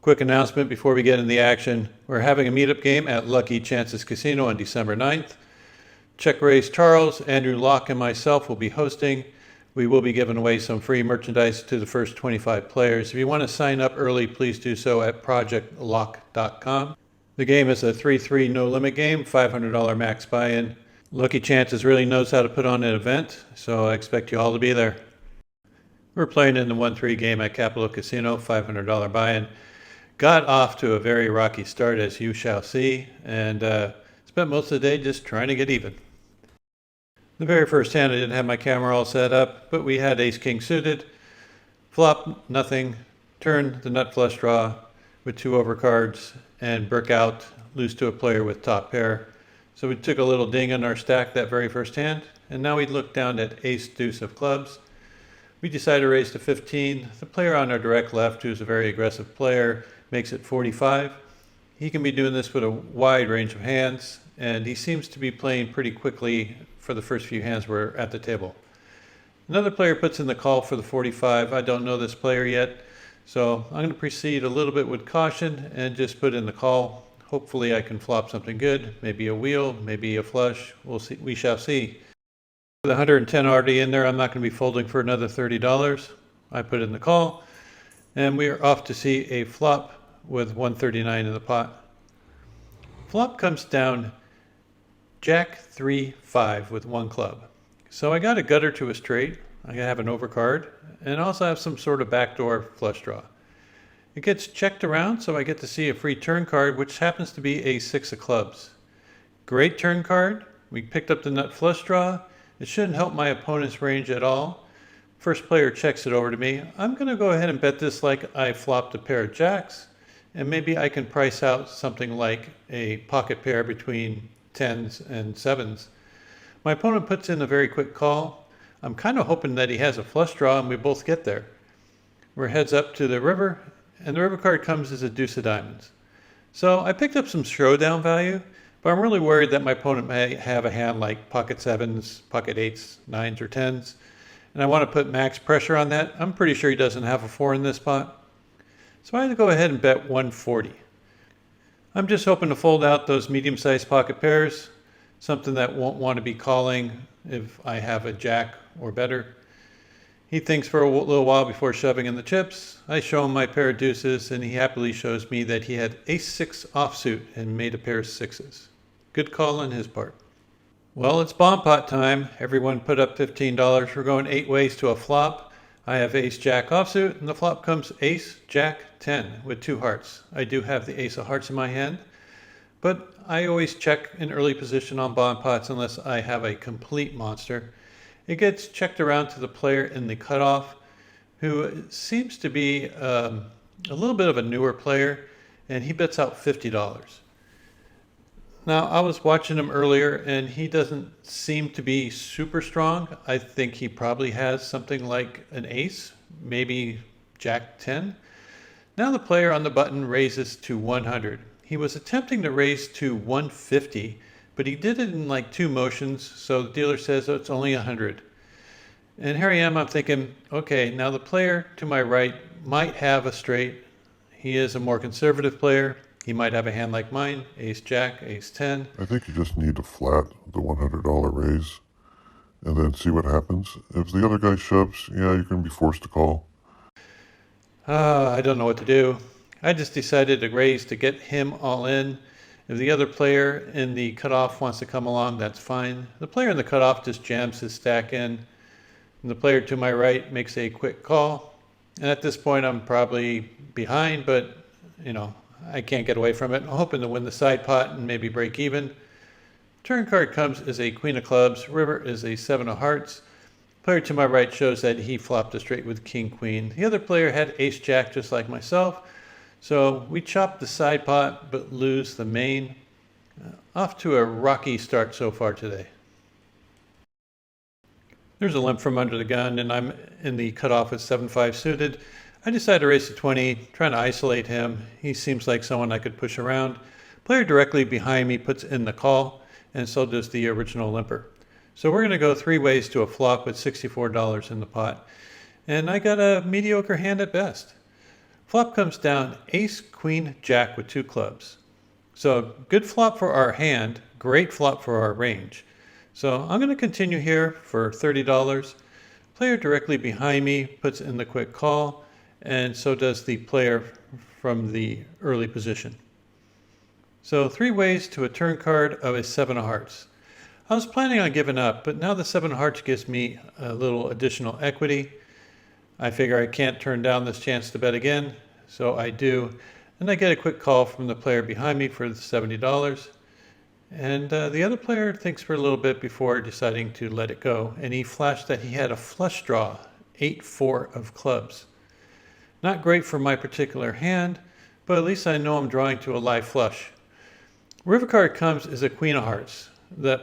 Quick announcement before we get into the action. We're having a meetup game at Lucky Chances Casino on December 9th. Check Raise Charles, Andrew Locke, and myself will be hosting. We will be giving away some free merchandise to the first 25 players. If you want to sign up early, please do so at projectlock.com. The game is a 3-3 no limit game, $500 max buy-in. Lucky Chances really knows how to put on an event, so I expect you all to be there. We're playing in the 1-3 game at Capital Casino, $500 buy-in. Got off to a very rocky start, as you shall see, and spent most of the day just trying to get even. The very first hand I didn't have my camera all set up, but we had ace-king suited. Flop, nothing. Turn the nut flush draw with 2 overcards and brick out, lose to a player with top pair. So we took a little ding on our stack that very first hand, and now we look down at ace-deuce of clubs. We decided to raise to 15. The player on our direct left, who's a very aggressive player, makes it 45. He can be doing this with a wide range of hands, and he seems to be playing pretty quickly for the first few hands we're at the table. Another player puts in the call for the 45. I don't know this player yet, so I'm going to proceed a little bit with caution and just put in the call. Hopefully I can flop something good, maybe a wheel, maybe a flush. We'll see. We shall see. With 110 already in there, I'm not going to be folding for another $30. I put in the call, and we are off to see a flop with 139 in the pot. Flop comes down Jack 3-5 with 1 club. So I got a gutter to a straight. I have an overcard, and also have some sort of backdoor flush draw. It gets checked around, so I get to see a free turn card, which happens to be a 6 of clubs. Great turn card. We picked up the nut flush draw. It shouldn't help my opponent's range at all. First player checks it over to me. I'm going to go ahead and bet this like I flopped a pair of jacks, and maybe I can price out something like a pocket pair between 10s and 7s. My opponent puts in a very quick call. I'm kind of hoping that he has a flush draw and we both get there. We're heads up to the river, and the river card comes as a deuce of diamonds. So I picked up some showdown value, but I'm really worried that my opponent may have a hand like pocket 7s, pocket 8s, 9s, or 10s, and I want to put max pressure on that. I'm pretty sure he doesn't have a 4 in this spot. So I had to go ahead and bet 140. I'm just hoping to fold out those medium-sized pocket pairs, something that won't want to be calling if I have a jack or better. He thinks for a little while before shoving in the chips. I show him my pair of deuces, and he happily shows me that he had ace-6 offsuit and made a pair of 6s. Good call on his part. Well, it's bomb pot time. Everyone put up $15. We're going 8 ways to a flop. I have ace-jack offsuit, and the flop comes ace-jack-10 with 2 hearts. I do have the ace of hearts in my hand, but I always check an early position on bomb pots unless I have a complete monster. It gets checked around to the player in the cutoff, who seems to be a little bit of a newer player, and he bets out $50. Now, I was watching him earlier, and he doesn't seem to be super strong. I think he probably has something like an ace, maybe jack 10. Now the player on the button raises to 100. He was attempting to raise to 150, but he did it in like 2 motions, so the dealer says, oh, it's only 100. And here I am, I'm thinking, okay, now the player to my right might have a straight. He is a more conservative player. He might have a hand like mine, ace-jack, ace-10. I think you just need to flat the $100 raise and then see what happens. If the other guy shoves, yeah, you're going to be forced to call. I don't know what to do. I just decided to raise to get him all in. If the other player in the cutoff wants to come along, that's fine. The player in the cutoff just jams his stack in, and the player to my right makes a quick call. And at this point, I'm probably behind, but, you know, I can't get away from it. I'm hoping to win the side pot and maybe break even. Turn card comes as a queen of clubs. River is a 7 of hearts. Player to my right shows that he flopped a straight with king queen. The other player had ace-jack just like myself. So we chop the side pot but lose the main. Off to a rocky start so far today. There's a limp from under the gun, and I'm in the cutoff with 7-5 suited. I decided to raise to 20, trying to isolate him. He seems like someone I could push around. Player directly behind me puts in the call, and so does the original limper. So we're going to go 3 ways to a flop with $64 in the pot. And I got a mediocre hand at best. Flop comes down ace, queen, jack with 2 clubs. So good flop for our hand, great flop for our range. So I'm going to continue here for $30. Player directly behind me puts in the quick call, and so does the player from the early position. So 3 ways to a turn card of a 7 of hearts. I was planning on giving up, but now the 7 of hearts gives me a little additional equity. I figure I can't turn down this chance to bet again, so I do. And I get a quick call from the player behind me for the $70. And the other player thinks for a little bit before deciding to let it go. And he flashed that he had a flush draw, 8-4 of clubs. Not great for my particular hand, but at least I know I'm drawing to a live flush. River card comes is a queen of hearts.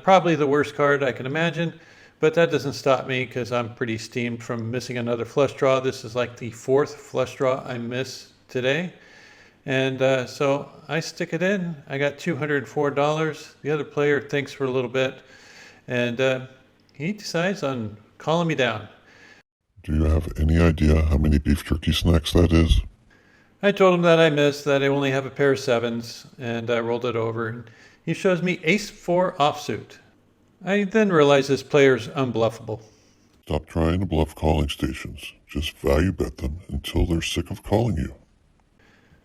Probably the worst card I can imagine, but that doesn't stop me because I'm pretty steamed from missing another flush draw. This is like the 4th flush draw I missed today. And so I stick it in. I got $204. The other player thinks for a little bit, and he decides on calling me down. Do you have any idea how many beef jerky snacks that is? I told him that I missed, that I only have a pair of 7s, and I rolled it over. And he shows me ace-4 offsuit. I then realize this player's unbluffable. Stop trying to bluff calling stations. Just value bet them until they're sick of calling you.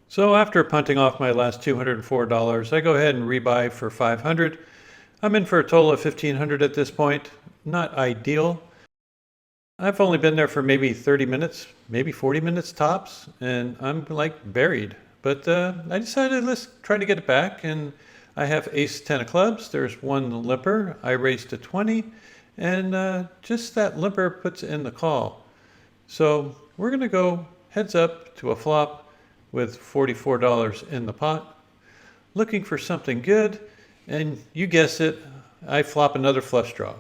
So after punting off my last $204, I go ahead and rebuy for $500. I'm in for a total of $1,500 at this point. Not ideal. I've only been there for maybe 30 minutes, maybe 40 minutes tops, and I'm like buried. But I decided let's try to get it back, and I have ace-10 of clubs. There's one limper. I raised to 20, and just that limper puts in the call. So we're going to go heads up to a flop with $44 in the pot, looking for something good, and you guessed it, I flop another flush draw.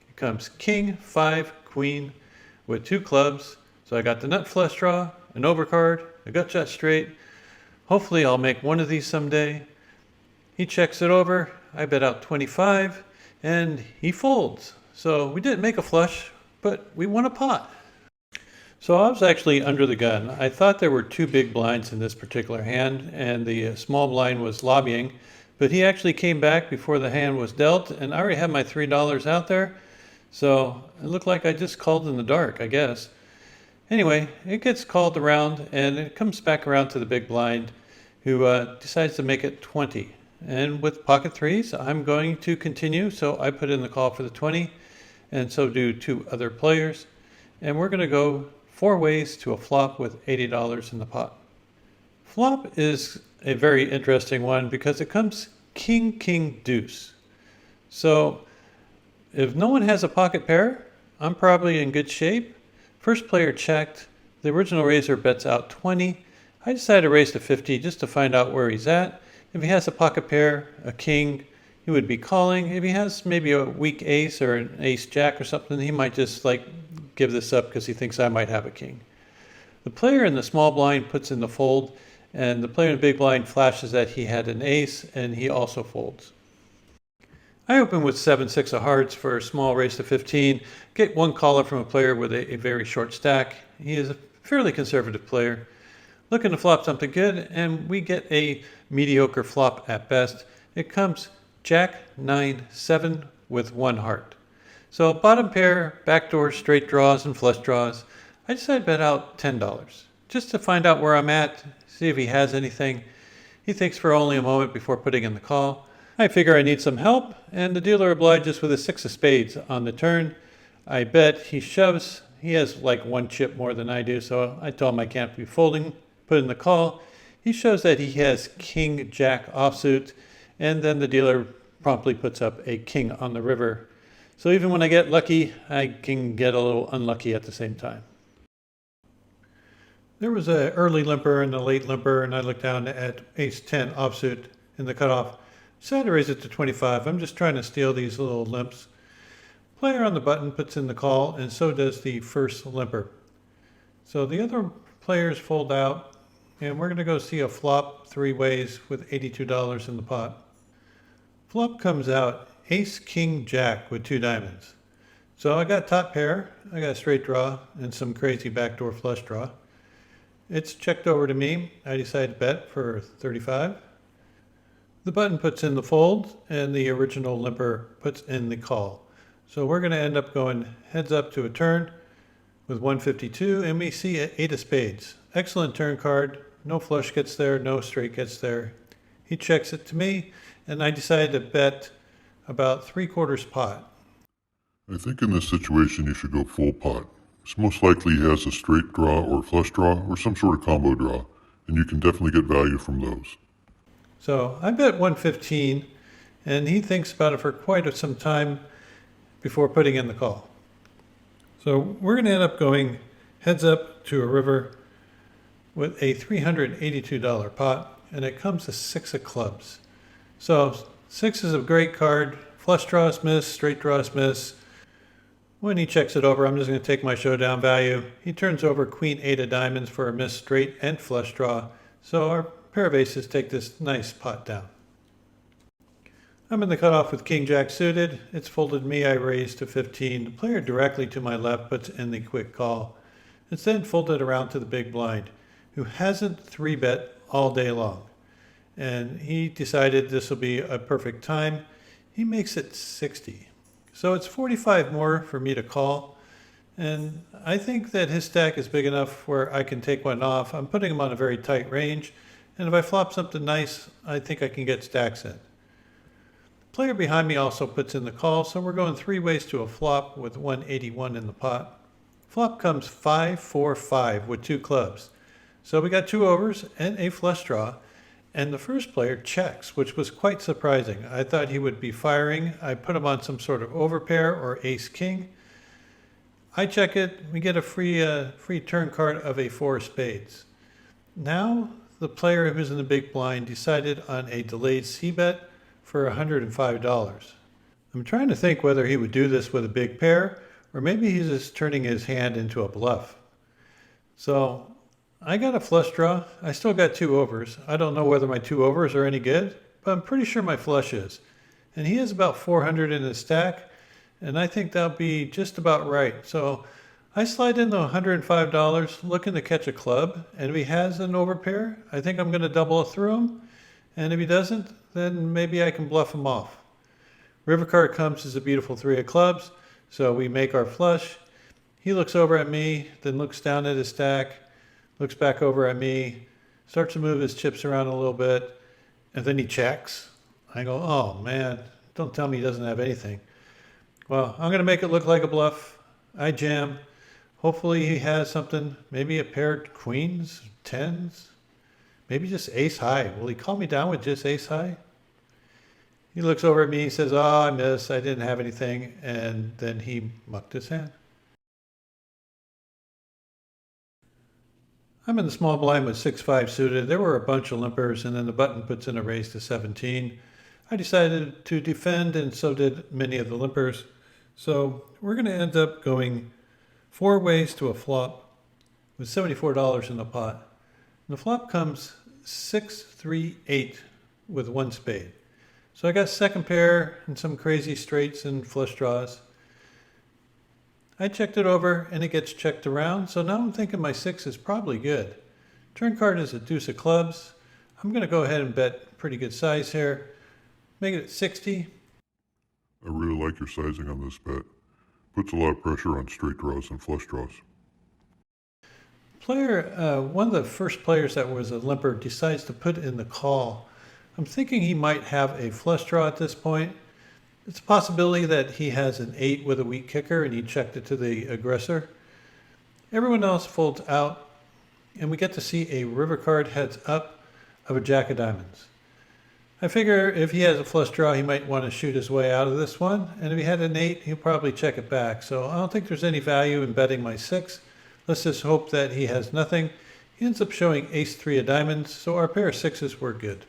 It comes king, 5, queen with 2 clubs, so I got the nut flush draw, an overcard, a gut shot straight. Hopefully I'll make one of these someday. He checks it over, I bet out 25, and he folds. So we didn't make a flush, but we won a pot. So I was actually under the gun. I thought there were 2 big blinds in this particular hand, and the small blind was lobbying, but he actually came back before the hand was dealt, and I already had my $3 out there, so it looked like I just called in the dark, I guess. Anyway, it gets called around, and it comes back around to the big blind, who decides to make it 20. And with pocket 3s, I'm going to continue, so I put in the call for the 20, and so do 2 other players, and we're going to go 4 ways to a flop with $80 in the pot. Flop is a very interesting one because it comes king, king, deuce. So if no one has a pocket pair, I'm probably in good shape. First player checked. The original raiser bets out 20. I decided to raise to 50 just to find out where he's at. If he has a pocket pair, a king, he would be calling. If he has maybe a weak ace or an ace jack or something, he might just give this up because he thinks I might have a king. The player in the small blind puts in the fold, and the player in the big blind flashes that he had an ace, and he also folds. I open with 7-6 of hearts for a small raise to 15, get one caller from a player with a very short stack. He is a fairly conservative player, looking to flop something good, and we get a mediocre flop at best. It comes jack, 9, 7 with 1 heart. So bottom pair, backdoor, straight draws, and flush draws. I decided to bet out $10, just to find out where I'm at, see if he has anything. He thinks for only a moment before putting in the call. I figure I need some help, and the dealer obliges with a 6 of spades on the turn. I bet he shoves. He has like 1 chip more than I do, so I told him I can't be folding. Put in the call. He shows that he has king, jack offsuit, and then the dealer promptly puts up a king on the river. So even when I get lucky, I can get a little unlucky at the same time. There was an early limper and a late limper, and I looked down at ace-10 offsuit in the cutoff. Decided to raise it to 25. I'm just trying to steal these little limps. Player on the button puts in the call, and so does the first limper. So the other players fold out, and we're going to go see a flop 3 ways with $82 in the pot. Flop comes out ace, king, jack with 2 diamonds. So I got top pair, I got a straight draw, and some crazy backdoor flush draw. It's checked over to me. I decide to bet for 35. The button puts in the fold and the original limper puts in the call. So we're going to end up going heads up to a turn with 152, and we see an 8 of spades. Excellent turn card. No flush gets there, no straight gets there. He checks it to me, and I decided to bet about 3/4 pot. I think in this situation you should go full pot. It's most likely he has a straight draw or flush draw or some sort of combo draw, and you can definitely get value from those. So I bet 115, and he thinks about it for quite some time before putting in the call. So we're going to end up going heads up to a river with a $382 pot, and it comes to 6 of clubs. So 6 is a great card. Flush draws miss, straight draws miss. When he checks it over, I'm just going to take my showdown value. He turns over queen 8 of diamonds for a missed straight and flush draw. So our pair of aces take this nice pot down. I'm in the cutoff with king jack suited. It's folded me. I raise to 15. The player directly to my left puts in the quick call. It's then folded around to the big blind, who hasn't 3-bet all day long. And he decided this will be a perfect time. He makes it 60. So it's 45 more for me to call. And I think that his stack is big enough where I can take one off. I'm putting him on a very tight range. And if I flop something nice, I think I can get stacks in. The player behind me also puts in the call, so we're going 3 ways to a flop with 181 in the pot. Flop comes 5-4-5 with 2 clubs. So we got 2 overs and a flush draw. And the first player checks, which was quite surprising. I thought he would be firing. I put him on some sort of overpair or ace-king. I check it. We get a free turn card of a 4 of spades. Now the player who's in the big blind decided on a delayed c-bet for $105. I'm trying to think whether he would do this with a big pair, or maybe he's just turning his hand into a bluff. So I got a flush draw. I still got 2 overs. I don't know whether my 2 overs are any good, but I'm pretty sure my flush is. And he has about 400 in his stack, and I think that'll be just about right. So I slide in the $105 looking to catch a club, and if he has an overpair, I think I'm going to double it through him. And if he doesn't, then maybe I can bluff him off. River card comes as a beautiful 3 of clubs, so we make our flush. He looks over at me, then looks down at his stack, looks back over at me, starts to move his chips around a little bit, and then he checks. I go, oh man, don't tell me he doesn't have anything. Well, I'm going to make it look like a bluff. I jam. Hopefully he has something, maybe a pair of queens, 10s, maybe just ace high. Will he call me down with just ace high? He looks over at me, he says, oh, I missed, I didn't have anything, and then he mucked his hand. I'm in the small blind with 6-5 suited. There were a bunch of limpers, and then the button puts in a raise to 17. I decided to defend, and so did many of the limpers. So we're going to end up going 4 ways to a flop with $74 in the pot. And the flop comes 6-3-8 with 1 spade. So I got second pair and some crazy straights and flush draws. I checked it over and it gets checked around, so now I'm thinking my 6 is probably good. Turn card is a deuce of clubs. I'm going to go ahead and bet pretty good size here. Make it 60. I really like your sizing on this bet. Puts a lot of pressure on straight draws and flush draws. One of the first players that was a limper decides to put in the call. I'm thinking he might have a flush draw at this point. It's a possibility that he has an 8 with a weak kicker and he checked it to the aggressor. Everyone else folds out, and we get to see a river card heads up of a jack of diamonds. I figure if he has a flush draw, he might want to shoot his way out of this one, and if he had an 8, he'll probably check it back. So I don't think there's any value in betting my 6. Let's just hope that he has nothing. He ends up showing ace-3 of diamonds, so our pair of 6s were good.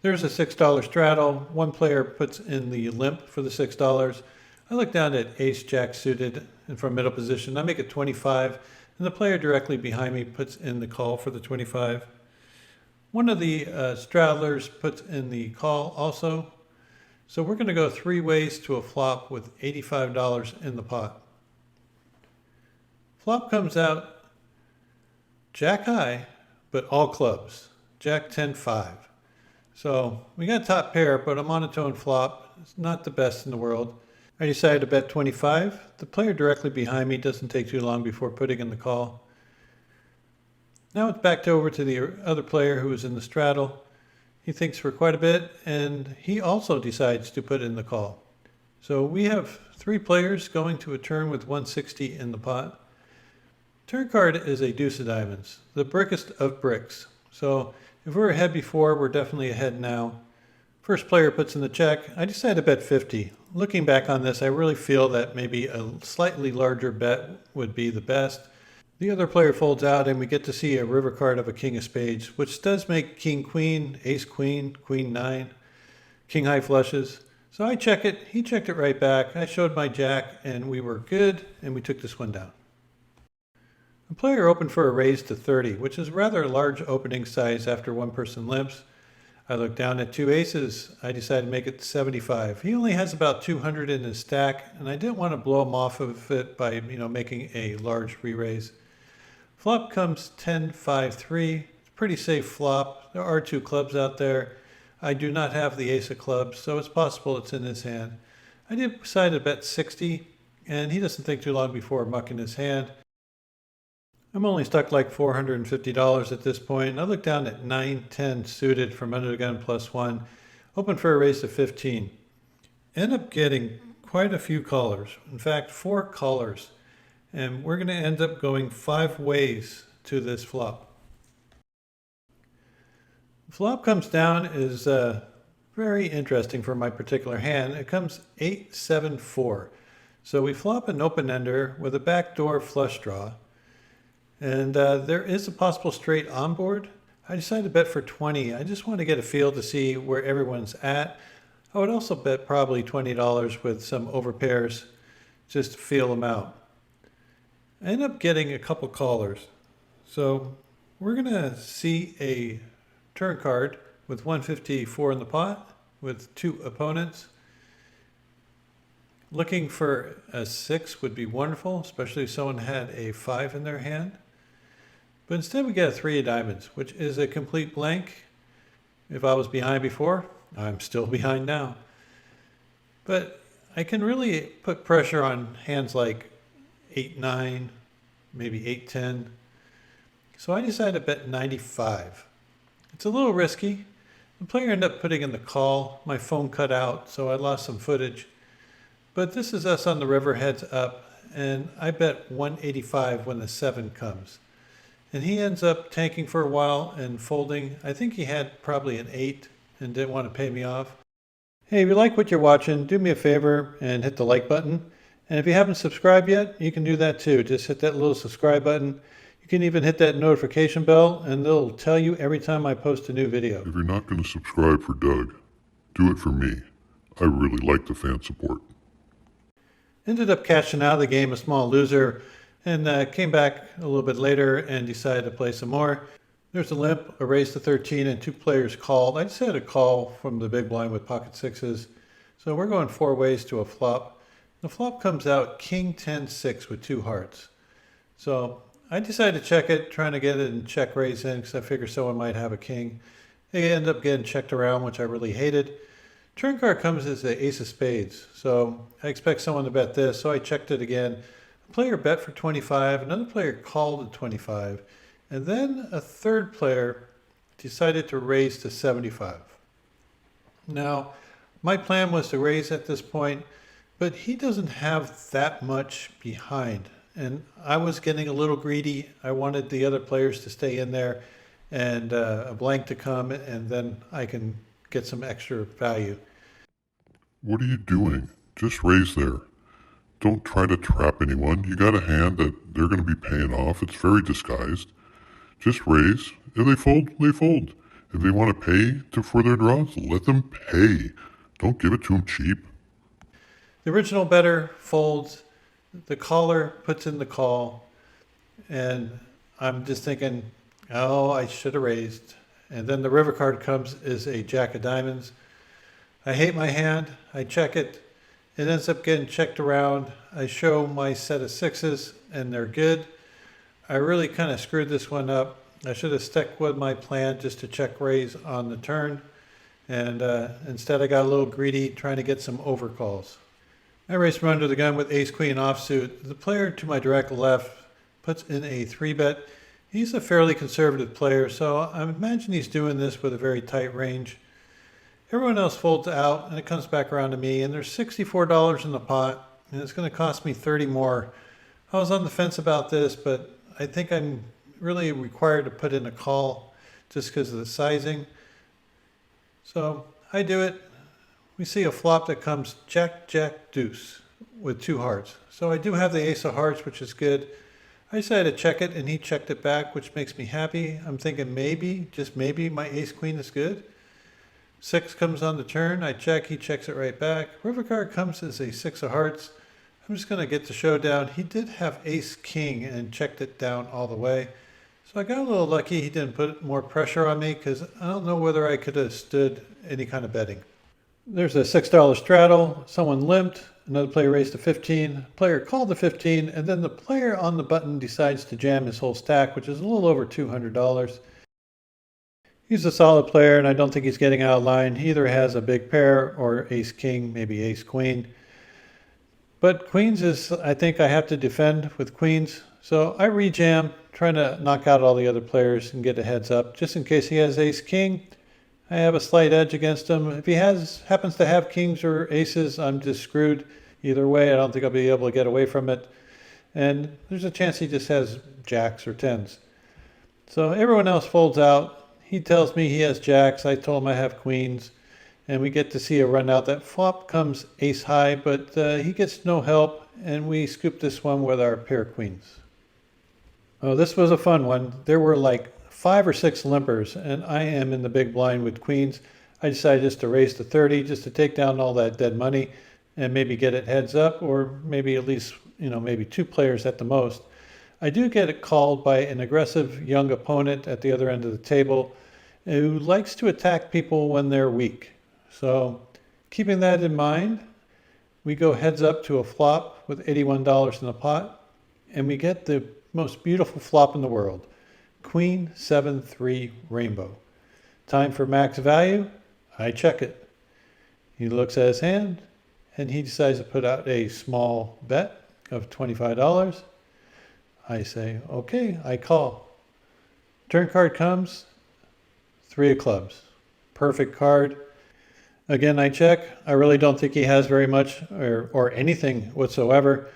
There's a $6 straddle. One player puts in the limp for the $6. I look down at ace-jack suited and from middle position. I make it 25, and the player directly behind me puts in the call for the 25. One of the straddlers puts in the call also. So we're going to go 3 ways to a flop with $85 in the pot. Flop comes out Jack high, but all clubs. Jack 10-5. So we got top pair, but a monotone flop. It's not the best in the world. I decided to bet 25. The player directly behind me doesn't take too long before putting in the call. Now it's back over to the other player who is in the straddle. He thinks for quite a bit, and he also decides to put in the call. So we have 3 players going to a turn with 160 in the pot. Turn card is a deuce of diamonds, the brickest of bricks. So if we're ahead before, we're definitely ahead now. First player puts in the check. I decided to bet 50. Looking back on this, I really feel that maybe a slightly larger bet would be the best. The other player folds out and we get to see a river card of a king of spades, which does make king queen, ace queen, queen nine, king high flushes. So I check it, he checked it right back. I showed my jack and we were good and we took this one down. The player opened for a raise to 30, which is rather a large opening size after one person limps. I looked down at 2 aces. I decided to make it 75. He only has about 200 in his stack, and I didn't want to blow him off of it by, making a large re-raise. Flop comes 10-5-3. It's a pretty safe flop. There are 2 clubs out there. I do not have the ace of clubs, so it's possible it's in his hand. I did decide to bet 60, and he doesn't think too long before mucking his hand. I'm only stuck like $450 at this point. I look down at 9-10 suited from under the gun +1. Open for a raise to 15. End up getting quite a few callers. In fact, 4 callers. And we're going to end up going 5 ways to this flop. Flop comes down is very interesting for my particular hand. It comes 8-7-4. So we flop an open ender with a backdoor flush draw. And there is a possible straight on board. I decided to bet for 20. I just want to get a feel to see where everyone's at. I would also bet probably $20 with some overpairs just to feel them out. I end up getting a couple callers. So we're going to see a turn card with 154 in the pot with 2 opponents. Looking for a 6 would be wonderful, especially if someone had a 5 in their hand. But instead we get a 3 of diamonds, which is a complete blank. If I was behind before, I'm still behind now. But I can really put pressure on hands like 8-9, maybe 8-10. So I decided to bet 95. It's a little risky. The player ended up putting in the call. My phone cut out, so I lost some footage. But this is us on the river heads up, and I bet 185 when the 7 comes. And he ends up tanking for a while and folding. I think he had probably an 8 and didn't want to pay me off. Hey, if you like what you're watching, do me a favor and hit the like button. And if you haven't subscribed yet, you can do that too. Just hit that little subscribe button. You can even hit that notification bell and they'll tell you every time I post a new video. If you're not going to subscribe for Doug, do it for me. I really like the fan support. Ended up cashing out of the game, a small loser, and came back a little bit later and decided to play some more. There's a limp, a raise to 13, and 2 players called. I just had a call from the big blind with pocket 6s. So we're going 4 ways to a flop. The flop comes out king 10-6 with 2 hearts. So I decided to check it, trying to get it in check raise in because I figured someone might have a king. They end up getting checked around, which I really hated. Turn card comes as the ace of spades. So I expect someone to bet this, so I checked it again. A player bet for 25, another player called at 25, and then a third player decided to raise to 75. Now, my plan was to raise at this point, but he doesn't have that much behind. And I was getting a little greedy. I wanted the other players to stay in there and a blank to come, and then I can get some extra value. What are you doing? Just raise there. Don't try to trap anyone. You got a hand that they're going to be paying off. It's very disguised. Just raise. If they fold, they fold. If they want to pay for their draws, let them pay. Don't give it to them cheap. The original bettor folds. The caller puts in the call. And I'm just thinking, oh, I should have raised. And then the river card comes as a jack of diamonds. I hate my hand. I check it. It ends up getting checked around. I show my set of 6s and they're good. I really kind of screwed this one up. I should have stuck with my plan just to check raise on the turn. And instead I got a little greedy trying to get some overcalls. I raised from under the gun with ace queen offsuit. The player to my direct left puts in a 3-bet. He's a fairly conservative player, so I imagine he's doing this with a very tight range. Everyone else folds out, and it comes back around to me, and there's $64 in the pot, and it's going to cost me 30 more. I was on the fence about this, but I think I'm really required to put in a call just because of the sizing. So I do it. We see a flop that comes jack, jack, deuce with 2 hearts. So I do have the ace of hearts, which is good. I decided to check it, and he checked it back, which makes me happy. I'm thinking maybe, just maybe, my ace queen is good. 6 comes on the turn. I check. He checks it right back. River card comes as a 6 of hearts. I'm just going to get the showdown. He did have ace king and checked it down all the way. So I got a little lucky. He didn't put more pressure on me because I don't know whether I could have stood any kind of betting. There's a $6 straddle. Someone limped. Another player raised to 15. Player called the 15, and then the player on the button decides to jam his whole stack, which is a little over $200. He's a solid player, and I don't think he's getting out of line. He either has a big pair or ace king, maybe ace queen. But queens is, I think I have to defend with queens. So I rejam, trying to knock out all the other players and get a heads up. Just in case he has ace king, I have a slight edge against him. If he happens to have kings or aces, I'm just screwed. Either way, I don't think I'll be able to get away from it. And there's a chance he just has jacks or tens. So everyone else folds out. He tells me he has jacks. I told him I have queens. And we get to see a run out. That flop comes ace high, but he gets no help. And we scoop this one with our pair queens. Oh, this was a fun one. There were like 5 or 6 limpers, and I am in the big blind with queens. I decided just to raise to 30, just to take down all that dead money and maybe get it heads up, or maybe at least, maybe 2 players at the most. I do get it called by an aggressive young opponent at the other end of the table who likes to attack people when they're weak. So keeping that in mind, we go heads up to a flop with $81 in the pot, and we get the most beautiful flop in the world. Queen 7-3 rainbow. Time for max value. I check it. He looks at his hand, and he decides to put out a small bet of $25. I say, okay, I call. Turn card comes, 3 of clubs. Perfect card. Again, I check. I really don't think he has very much or anything whatsoever,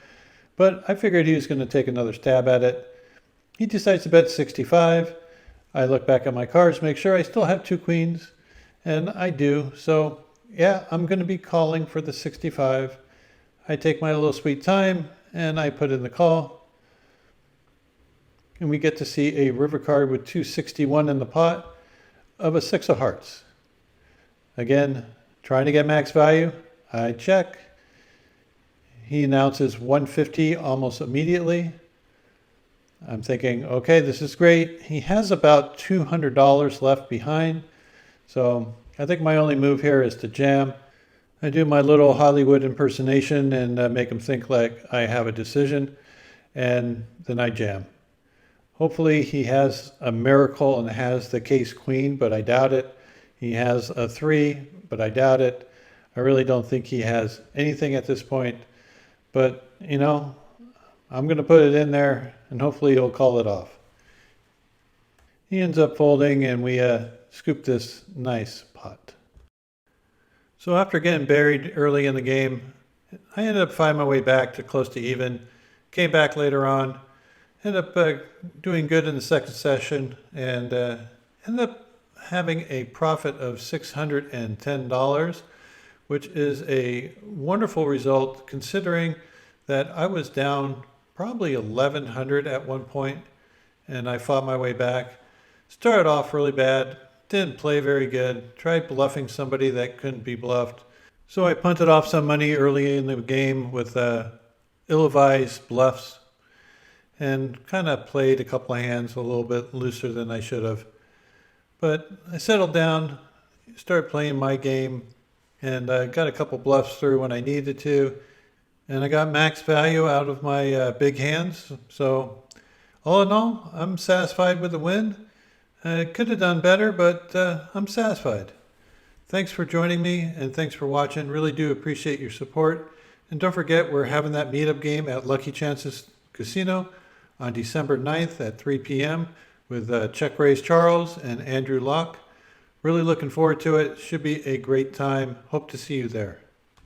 but I figured he was going to take another stab at it. He decides to bet 65. I look back at my cards, make sure I still have 2 queens, and I do. So yeah, I'm going to be calling for the 65. I take my little sweet time, and I put in the call. And we get to see a river card with 261 in the pot of a 6 of hearts. Again, trying to get max value. I check. He announces 150 almost immediately. I'm thinking, okay, this is great. He has about $200 left behind. So I think my only move here is to jam. I do my little Hollywood impersonation and make him think like I have a decision. And then I jam. Hopefully he has a miracle and has the case queen, but I doubt it. He has a 3, but I doubt it. I really don't think he has anything at this point. But, I'm going to put it in there, and hopefully he'll call it off. He ends up folding, and we scoop this nice pot. So after getting buried early in the game, I ended up finding my way back to close to even. Came back later on. Ended up doing good in the second session, and ended up having a profit of $610, which is a wonderful result considering that I was down probably 1,100 at one point, and I fought my way back. Started off really bad, didn't play very good, tried bluffing somebody that couldn't be bluffed. So I punted off some money early in the game with ill-advised bluffs, and kind of played a couple of hands a little bit looser than I should have. But I settled down, started playing my game, and got a couple bluffs through when I needed to. And I got max value out of my big hands. So All in all, I'm satisfied with the win. I could have done better, but I'm satisfied. Thanks for joining me, and thanks for watching. Really do appreciate your support. And don't forget, we're having that meetup game at Lucky Chances Casino on December 9th at 3 p.m. with Check Raise Charles and Andrew Locke. Really looking forward to it. Should be a great time. Hope to see you there.